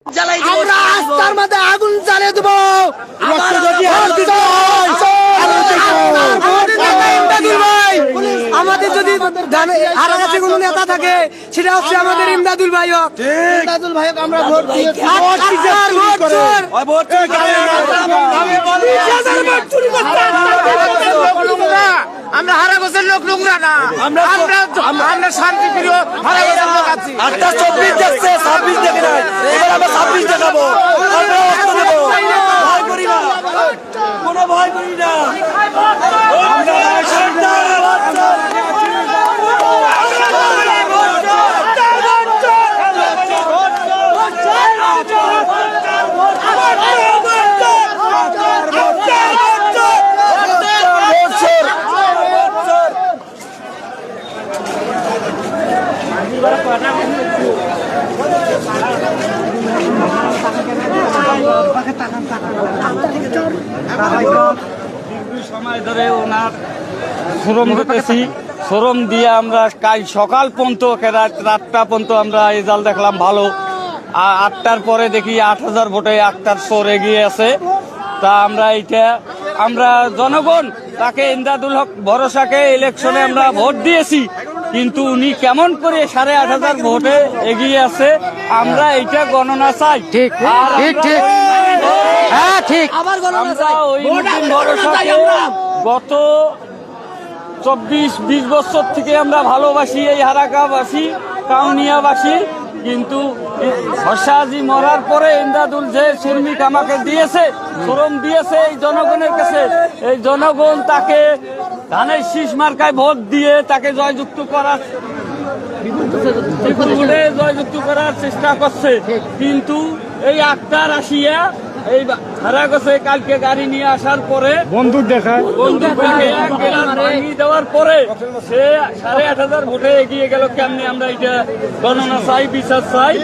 আমরা আস্থার মধ্যে আগুন জ্বালিয়ে দেবো। আমাদের যদি হারাগাছি কোনো নেতা থাকে সেটা হচ্ছে আমাদের ইমদাদুল ভাই। ইমদাদুল ভাই আমরা ভোট দিয়েছি। আমরা হারাগোছের লোক নোংরা না, আমরা শান্তিপ্রিয় হারাগোছের লোক আছি। 24 দেখছে 26 দেখে নাই, এবার আমরা 26 দেখাবো। আমরা অস্ত্র দেবো, ভয় করি না, কোনো ভয় করি না। আমরা সময় ধরে ওনার শ্রম দিতেছি, শ্রম দিয়ে আমরা কাল সকাল পর্যন্ত রাত 8টা পর্যন্ত আমরা রেজাল্ট দেখলাম ভালো। 8টার পরে দেখি 8000 ভোটে 8টার শোর এগিয়ে আছে। তা আমরা জনগণ তাকে ইমদাদুল হক ভরসাকে ইলেকশনে আমরা ভোট দিয়েছি, কিন্তু উনি কেমন করে 8500 ভোটে এগিয়ে আছে আমরা এইটা গণনা চাই। ঠিক ঠিক ঠিক হ্যাঁ ঠিক আমরা ওই ভরসাকে গত 24-20 বছর থেকে আমরা ভালোবাসি এই হারাকাবাসী কাউনিয়াবাসী, কিন্তু হর্ষাজি মরার পরে ইমদাদুল যে শ্রমিক আমাকে দিয়েছে, শ্রম দিয়েছে এই জনগণের কাছে, এই জনগণ তাকে ধানের শীষ মার্কায় ভোট দিয়ে তাকে জয়যুক্ত করার চেষ্টা করছে। কিন্তু এই আক্তার আসিয়া এই হারাগছে কালকে গাড়ি নিয়ে আসার পরে বন্দুক দেখায় দেওয়ার পরে সে 8500 ভোটে এগিয়ে গেল কেমনি? আমরা এটা গণনা চাই, বিচার চাই।